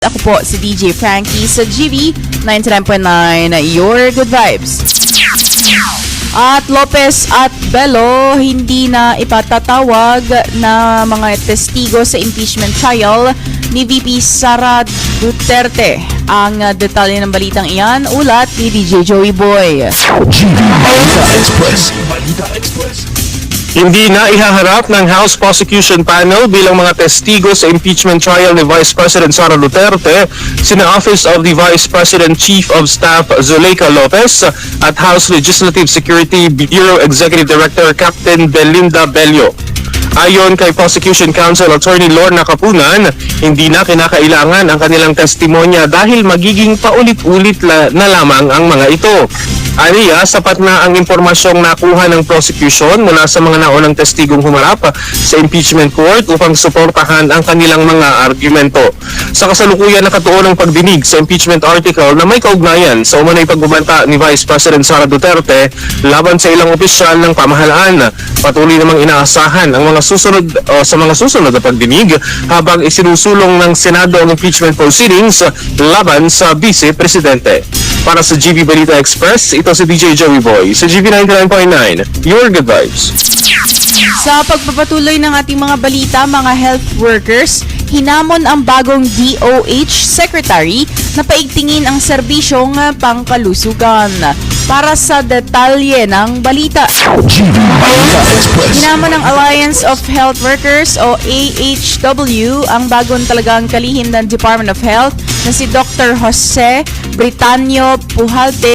Ako po si DJ Frankie sa GV 99.9, Your Good Vibes. At Lopez at Bello hindi na ipatatawag na mga testigo sa impeachment trial ni VP Sara Duterte. Ang detalye ng balitang iyan, ulat ni DJ Joey Boy. Hindi na ihaharap ng House Prosecution Panel bilang mga testigo sa impeachment trial ni Vice President Sara Duterte sina Office of the Vice President Chief of Staff Zuleika Lopez at House Legislative Security Bureau Executive Director Captain Belinda Bello. Ayon kay Prosecution Counsel Attorney Lorna Capunan, hindi na kinakailangan ang kanilang testimonya dahil magiging paulit-ulit na lamang ang mga ito. Aniya, sapat na ang impormasyong nakuha ng prosecution mula sa mga naunang testigong humarap sa impeachment court upang suportahan ang kanilang mga argumento. Sa kasalukuyan nakatuon ng pagdinig sa impeachment article na may kaugnayan sa umunay pagbabanta ni Vice President Sara Duterte laban sa ilang opisyal ng pamahalaan. Patuloy namang inaasahan ang mga susunod na pagdinig habang isinusulong ng Senado ang impeachment proceedings laban sa Vice Presidente. Para sa GV Balita Express, ito si DJ Joey Boy sa GV 99.9, Your Good Vibes. Sa pagpapatuloy ng ating mga balita, mga health workers, hinamon ang bagong DOH Secretary na paigtingin ang serbisyong pangkalusugan. Para sa detalye ng balita, hinamon ng Alliance of Health Workers o AHW ang bagong talagang kalihim ng Department of Health na si Dr. Jose Britanio Pujalte